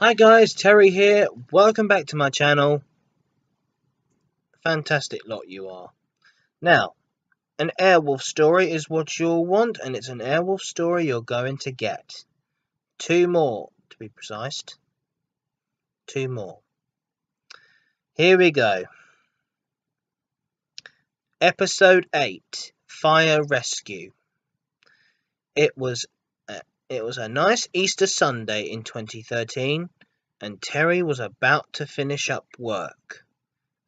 Hi guys, Terry here. Welcome back to my channel. Fantastic lot you are. Now, an Airwolf story is what you'll want, and it's an Airwolf story you're going to get. 2 more, to be precise. 2 more. Here we go. Episode 8, Fire Rescue. It was a nice Easter Sunday in 2013, and Terry was about to finish up work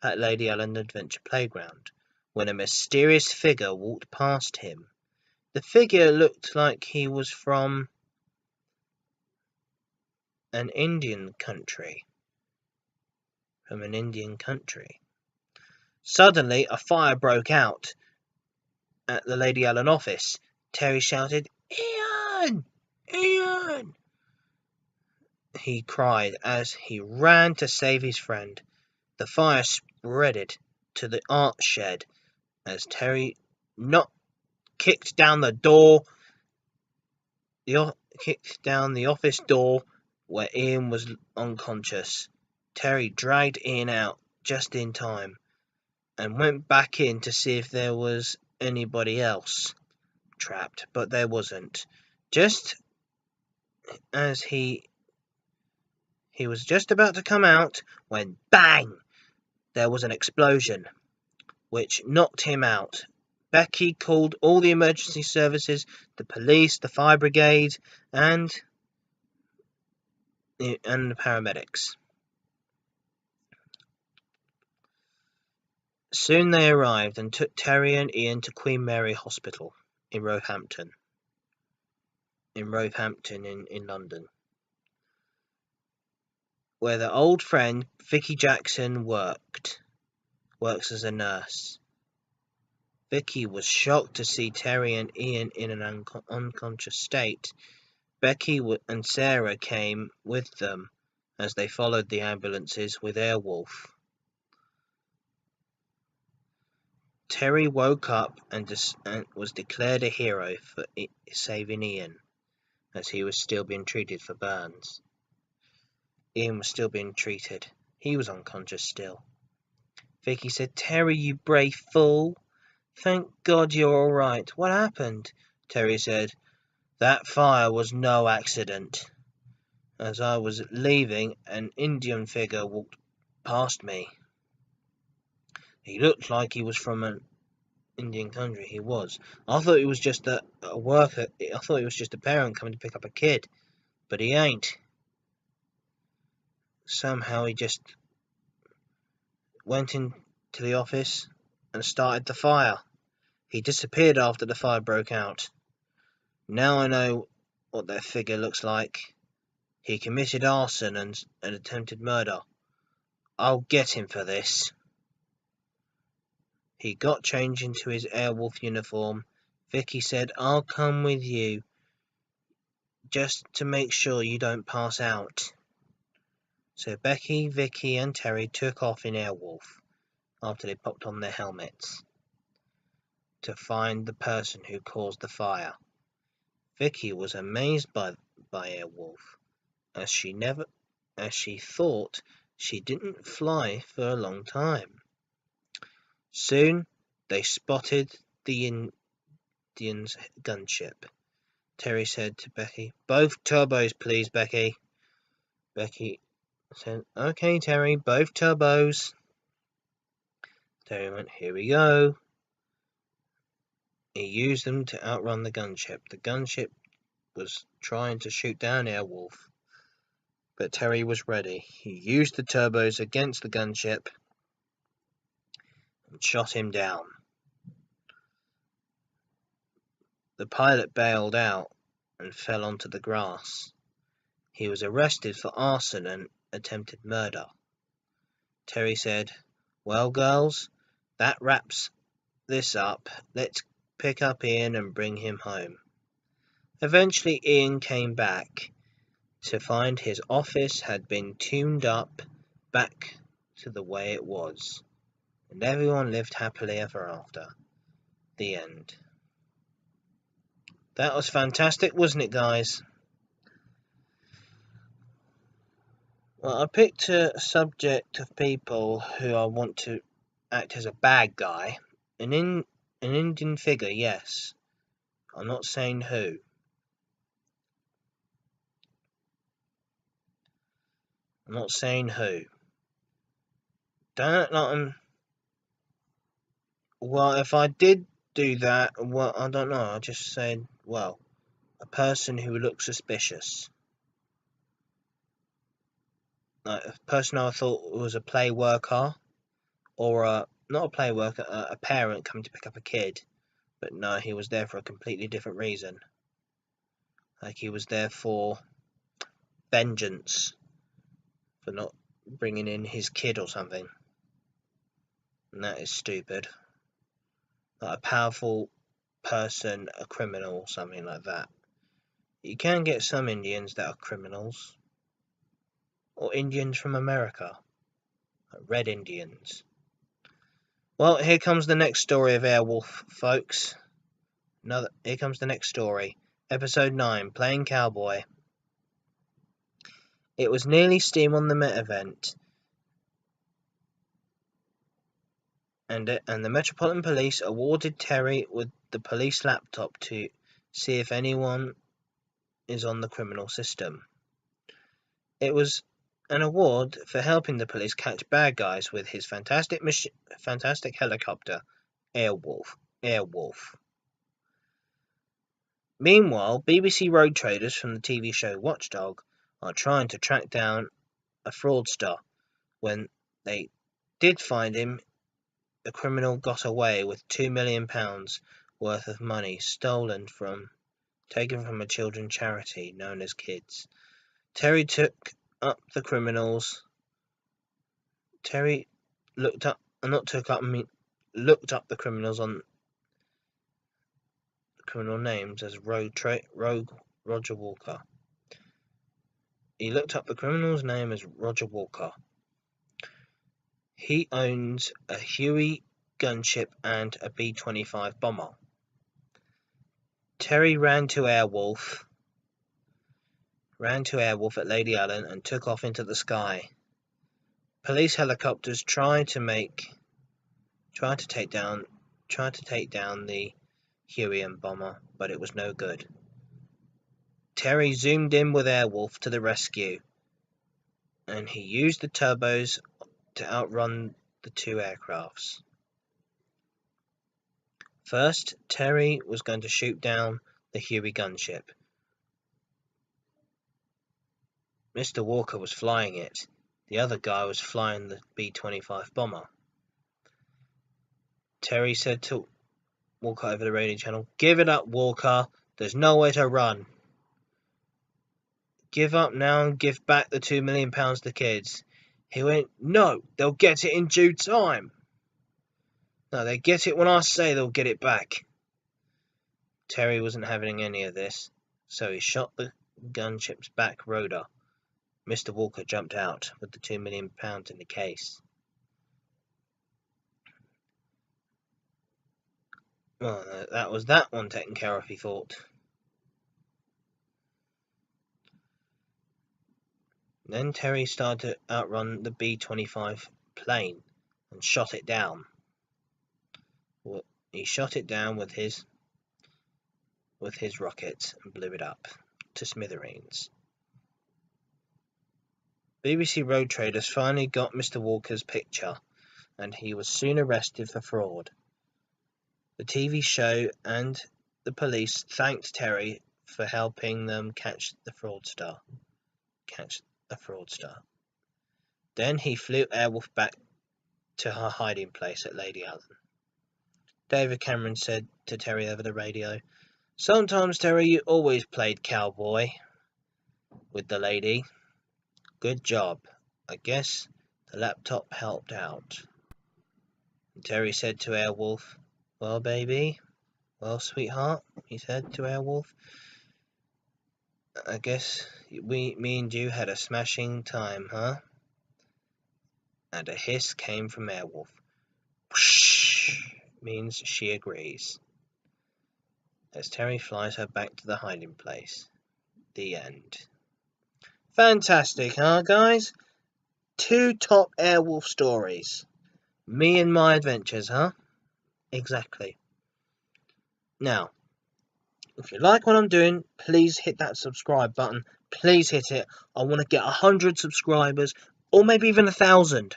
at Lady Island Adventure Playground when a mysterious figure walked past him. The figure looked like he was from an Indian country. Suddenly, a fire broke out at the Lady Island office. Terry shouted, "Ian! Ian!" he cried as he ran to save his friend. The fire spreaded to the art shed as Terry kicked down the office door where Ian was unconscious. Terry dragged Ian out just in time and went back in to see if there was anybody else trapped, but there wasn't. Just as he was just about to come out when bang! There was an explosion which knocked him out. Becky called all the emergency services, the police, the fire brigade, and the paramedics. Soon they arrived and took Terry and Ian to Queen Mary Hospital in Roehampton. In London, where their old friend Vicky Jackson works as a nurse. Vicky was shocked to see Terry and Ian in an unconscious state. Becky and Sarah came with them as they followed the ambulances with Airwolf. Terry woke up and was declared a hero for saving Ian, as he was still being treated for burns. Ian was still being treated. He was unconscious still. Vicky said, "Terry, you brave fool. Thank God you're all right. What happened?" Terry said, "That fire was no accident. As I was leaving, an Indian figure walked past me. He looked like he was from an Indian country. He was. I thought he was just a worker. I thought he was just a parent coming to pick up a kid. But he ain't. Somehow he just went into the office and started the fire. He disappeared after the fire broke out. Now I know what that figure looks like. He committed arson and attempted murder. I'll get him for this." He got changed into his Airwolf uniform. Vicky said, "I'll come with you, just to make sure you don't pass out." So Becky, Vicky and Terry took off in Airwolf after they popped on their helmets to find the person who caused the fire. Vicky was amazed by Airwolf, as she thought she didn't fly for a long time. Soon they spotted the Indian's gunship. Terry said to Becky, "Both turbos, please, Becky." Becky said, "Okay, Terry, both turbos." Terry went, "Here we go." He used them to outrun the gunship. The gunship was trying to shoot down Airwolf, but Terry was ready. He used the turbos against the gunship and shot him down. The pilot bailed out and fell onto the grass. He was arrested for arson and attempted murder. Terry said, "Well, girls, that wraps this up. Let's pick up Ian and bring him home." Eventually Ian came back to find his office had been tuned up back to the way it was, and everyone lived happily ever after. The end. That was fantastic, wasn't it, guys? Well, I picked a subject of people who I want to act as a bad guy. An Indian figure, yes. I'm not saying who. I'm not saying who. Don't let them. Well, if I did do that, well, I don't know. I just said, well, a person who looks suspicious. Like a person I thought was a play worker, or not a play worker, a parent coming to pick up a kid. But no, he was there for a completely different reason. Like he was there for vengeance for not bringing in his kid or something. And that is stupid. Like a powerful person, a criminal or something like that. You can get some Indians that are criminals. Or Indians from America. Like Red Indians. Well, here comes the next story of Airwolf, folks. Here comes the next story. Episode 9, Playing Cowboy. It was nearly Steam on the Met event, and the Metropolitan Police awarded Terry with the police laptop to see if anyone is on the criminal system. It was an award for helping the police catch bad guys with his fantastic helicopter, Airwolf. Meanwhile, BBC road traders from the TV show Watchdog are trying to track down a fraudster. When they did find him, the criminal got away with £2 million worth of money taken from a children's charity known as Kids. Terry looked up the criminals on criminal names as Rogue Roger Walker. He looked up the criminal's name as Roger Walker. He owns a Huey gunship and a B-25 bomber. Terry ran to Airwolf at Lady Allen and took off into the sky. Police helicopters tried to take down the Huey and bomber, but it was no good. Terry zoomed in with Airwolf to the rescue, and he used the turbos to outrun the two aircrafts. First, Terry was going to shoot down the Huey gunship. Mr. Walker was flying it. The other guy was flying the B-25 bomber. Terry said to Walker over the radio channel, "Give it up, Walker. There's nowhere to run. Give up now and give back the £2 million to kids." He went, "No, they'll get it in due time. No, they get it when I say they'll get it back." Terry wasn't having any of this, so he shot the gunship's back rotor. Mr. Walker jumped out with the £2 million in the case. Well, that was that one taken care of, he thought. Then Terry started to outrun the B-25 plane and shot it down. He shot it down with his rockets and blew it up to smithereens. BBC road traders finally got Mr. Walker's picture, and he was soon arrested for fraud. The TV show and the police thanked Terry for helping them catch the fraudster. Then he flew Airwolf back to her hiding place at Lady Allen. David Cameron said to Terry over the radio, "Sometimes, Terry, you always played cowboy with the lady. Good job. I guess the laptop helped out." And Terry said to Airwolf, "Well, baby, well, sweetheart," he said to Airwolf, "I guess me and you had a smashing time, huh?" And a hiss came from Airwolf. Whoosh means she agrees. As Terry flies her back to the hiding place. The end. Fantastic, huh, guys? 2 top Airwolf stories. Me and my adventures, huh? Exactly. Now, if you like what I'm doing, please hit that subscribe button. Please hit it. I want to get 100 subscribers, or maybe even 1,000.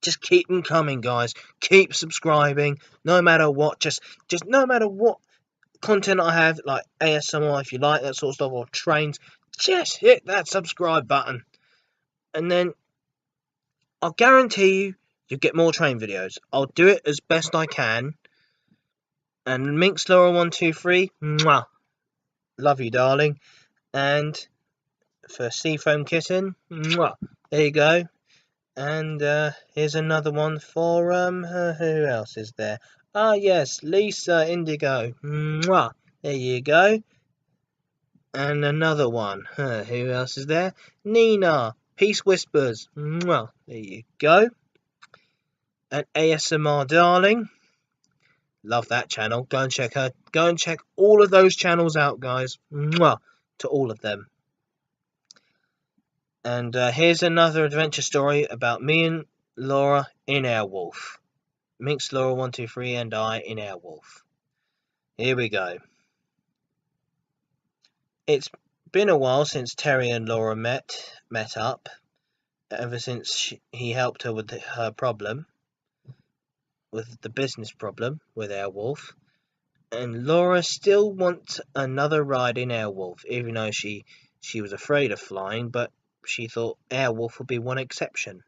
Just keep them coming, guys. Keep subscribing, no matter what. Just no matter what content I have, like ASMR, if you like that sort of stuff, or trains. Just hit that subscribe button, and then I'll guarantee you'll get more train videos. I'll do it as best I can. And Minx Laura 123, mwah, love you, darling. And for Seafoam Kitten, mwah, there you go. And here's another one for who else is there? Ah yes, Lisa Indigo, mwah, there you go. And another one, who else is there? Nina, Peace Whispers, mwah, there you go. And ASMR Darling, love that channel. Go and check her. Go and check all of those channels out, guys. Mwah, to all of them. And here's another adventure story about me and Laura in Airwolf. Minx Laura 123 and I in Airwolf. Here we go. It's been a while since Terry and Laura met up. Ever since he helped her with her problem, with the business problem with Airwolf. And Laura still wants another ride in Airwolf, even though she was afraid of flying, but she thought Airwolf would be one exception.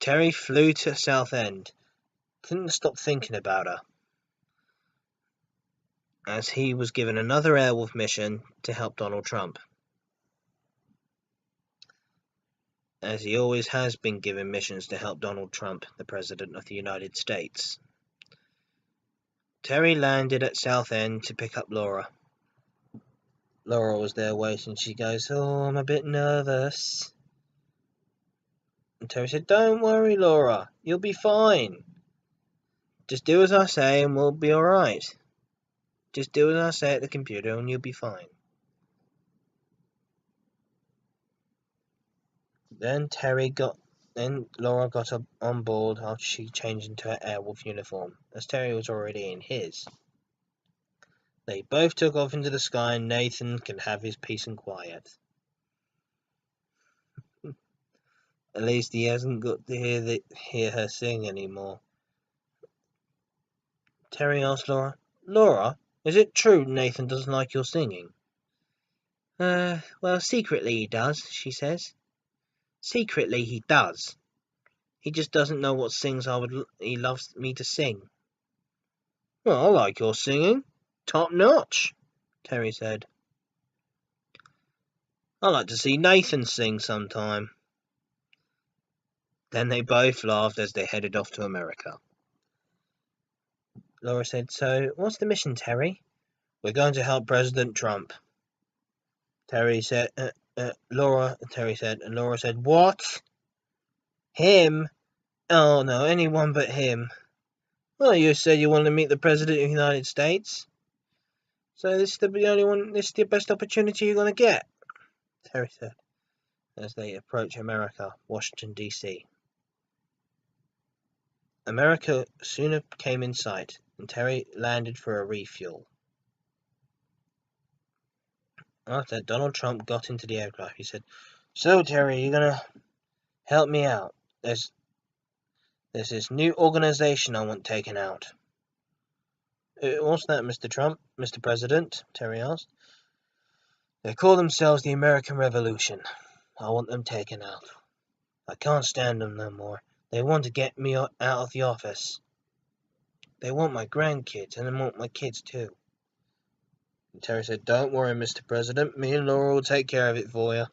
Terry flew to Southend, couldn't stop thinking about her, as he was given another Airwolf mission to help Donald Trump. As he always has been given missions to help Donald Trump, the President of the United States. Terry landed at Southend to pick up Laura. Laura was there waiting. She goes, "Oh, I'm a bit nervous." And Terry said, "Don't worry, Laura. You'll be fine. Just do as I say and we'll be alright. Just do as I say at the computer and you'll be fine." Then Laura got up on board after she changed into her Airwolf uniform, as Terry was already in his. They both took off into the sky and Nathan can have his peace and quiet. At least he hasn't got to hear her sing anymore. Terry asked Laura, "Laura, is it true Nathan doesn't like your singing?" Well, secretly he does," she says. "Secretly he does. He just doesn't know what he loves me to sing." "Well, I like your singing. Top notch," Terry said. "I'd like to see Nathan sing sometime." Then they both laughed as they headed off to America. Laura said, "So, what's the mission, Terry?" "We're going to help President Trump." Terry said, Terry said, and Laura said, "What? Him? Oh no, anyone but him." "Well, you said you wanted to meet the President of the United States. So this is the best opportunity you're going to get," Terry said, as they approach America, Washington, D.C. America soon came in sight, and Terry landed for a refuel. After that, Donald Trump got into the aircraft. He said, "So, Terry, you're going to help me out. There's this new organization I want taken out." "What's that, Mr. Trump? Mr. President?" Terry asked. "They call themselves the American Revolution. I want them taken out. I can't stand them no more. They want to get me out of the office. They want my grandkids, and they want my kids too." And Terry said, "Don't worry, Mr. President. Me and Laura will take care of it for you.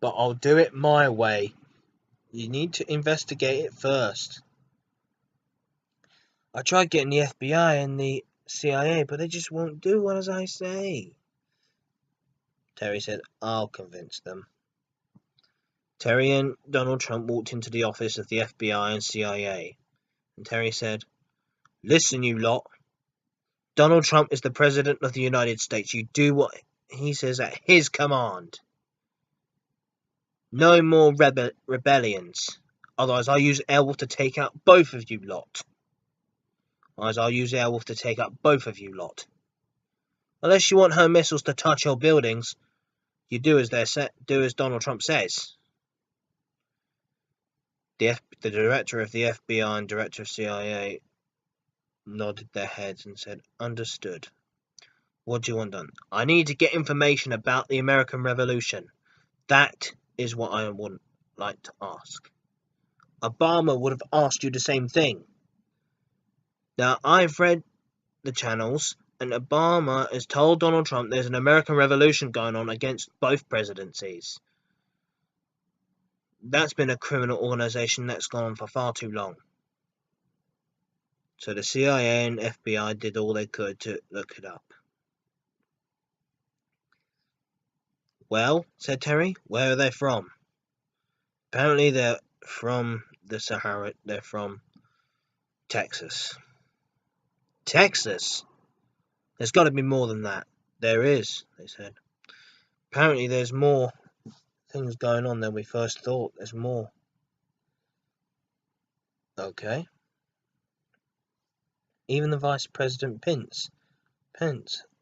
But I'll do it my way. You need to investigate it first. I tried getting the FBI and the CIA, but they just won't do what as I say." Terry said, "I'll convince them." Terry and Donald Trump walked into the office of the FBI and CIA, and Terry said, "Listen, you lot. Donald Trump is the President of the United States. You do what he says at his command. No more rebellions. Otherwise I'll use Airwolf to take out both of you lot. Otherwise I'll use Airwolf to take out both of you lot. Unless you want her missiles to touch your buildings, you do as Donald Trump says. The director of the FBI and director of CIA nodded their heads and said, "Understood. What do you want done?" "I need to get information about the American Revolution. That is what I would like to ask." Obama would have asked you the same thing. Now, I've read the channels, and Obama has told Donald Trump there's an American Revolution going on against both presidencies. That's been a criminal organization that's gone on for far too long. So the CIA and FBI did all they could to look it up. "Well," said Terry, "where are they from?" "Apparently they're from the Sahara. They're from Texas." "Texas? There's got to be more than that." "There is," they said. "Apparently there's more things going on than we first thought. There's more." "Okay." Even the Vice President Pence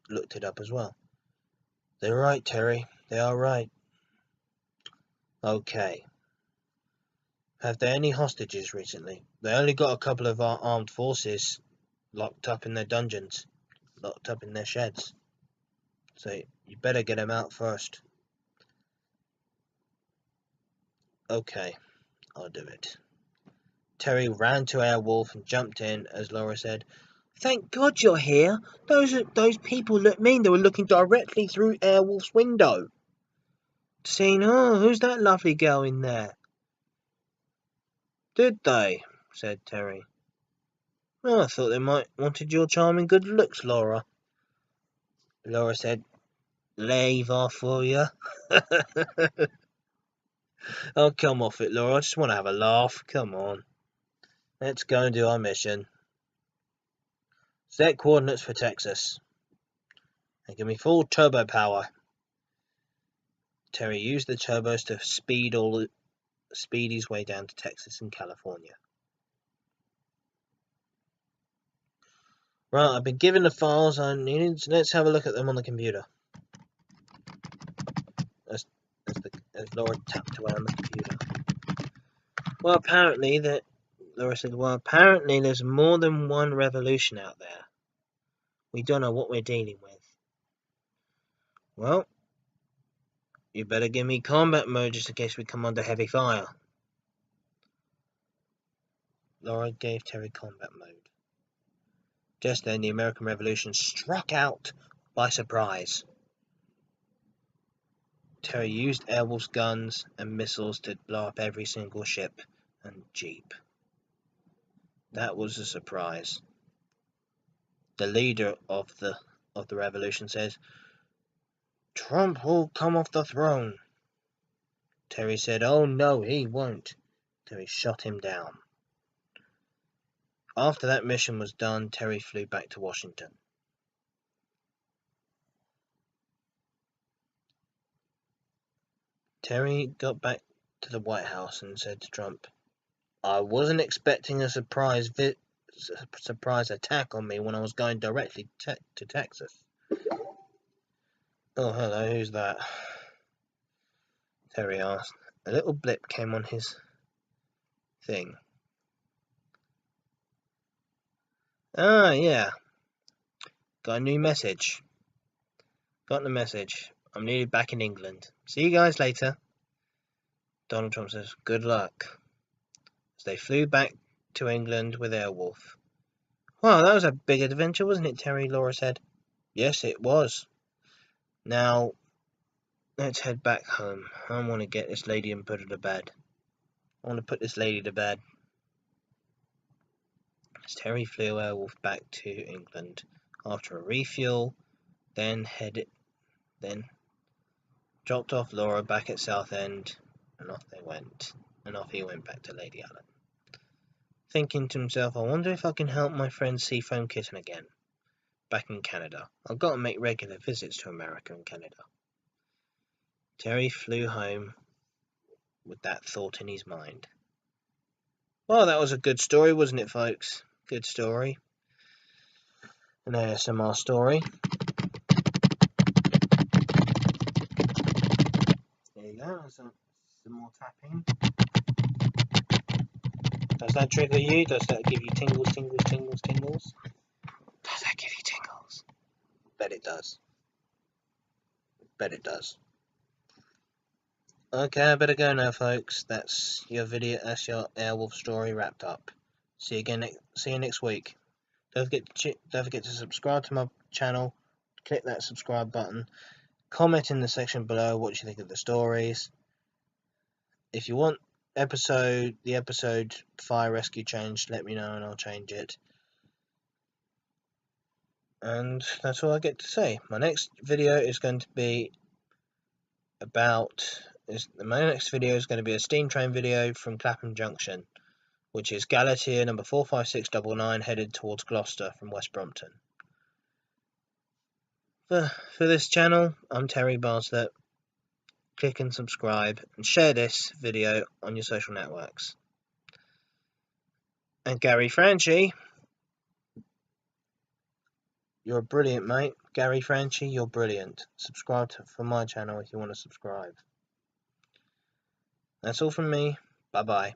looked it up as well. "They're right, Terry. They are right." "Okay. Have there any hostages recently?" "They only got a couple of our armed forces locked up in their dungeons, locked up in their sheds. So you better get them out first." "Okay, I'll do it." Terry ran to Airwolf and jumped in as Laura said, "Thank God you're here. Those people look mean. They were looking directly through Airwolf's window, saying, 'Oh, who's that lovely girl in there?'" "Did they?" said Terry. "Oh, I thought they might wanted your charming good looks, Laura." Laura said, "Leave off, will you?" "Oh, come off it, Laura. I just want to have a laugh. Come on. Let's go and do our mission. Set coordinates for Texas. And give me full turbo power." Terry used the turbos to speed his way down to Texas and California. "Right, I've been given the files I needed, so let's have a look at them on the computer." As Laura tapped away on the computer. Laura said, apparently there's more than one revolution out there. We don't know what we're dealing with." "Well, you better give me combat mode just in case we come under heavy fire." Laura gave Terry combat mode. Just then the American Revolution struck out by surprise. Terry used Airwolf's guns and missiles to blow up every single ship and jeep. That was a surprise. The leader of the revolution says, "Trump will come off the throne." Terry said, "Oh no, he won't." Terry shot him down. After that mission was done, Terry flew back to Washington. Terry got back to the White House and said to Trump, "I wasn't expecting a surprise attack on me when I was going directly to Texas." "Oh, hello, who's that?" Terry asked. A little blip came on his thing. "Ah, yeah. Got a new message. Got the message. I'm needed back in England. See you guys later." Donald Trump says, "Good luck." As they flew back to England with Airwolf. "Wow, that was a big adventure, wasn't it, Terry?" Laura said. "Yes, it was. Now, let's head back home. I want to get this lady and put her to bed. I want to put this lady to bed." As Terry flew Airwolf back to England after a refuel, then dropped off Laura back at Southend, and off they went. And off he went back to Lady Allen, thinking to himself, "I wonder if I can help my friend Seafoam Kitten again, back in Canada. I've got to make regular visits to America and Canada." Terry flew home with that thought in his mind. Well, that was a good story, wasn't it, folks? Good story. An ASMR story. There you go. Some more tapping. Does that trigger you? Does that give you tingles, tingles, tingles, tingles? Does that give you tingles? Bet it does. Bet it does. Okay, I better go now, folks. That's your video. That's your Airwolf story wrapped up. See you next week. Don't forget to subscribe to my channel. Click that subscribe button. Comment in the section below what you think of the stories. If you want the episode fire rescue changed, let me know and I'll change it. And that's all I get to say. My next video is going to be a steam train video from Clapham Junction, which is Galatea number 45699 headed towards Gloucester from West Brompton. For this channel, I'm Terry Barslett. Click and subscribe and share this video on your social networks. And Gary Franchi, you're brilliant, mate. Gary Franchi, you're brilliant. Subscribe for my channel if you want to subscribe. That's all from me. Bye bye.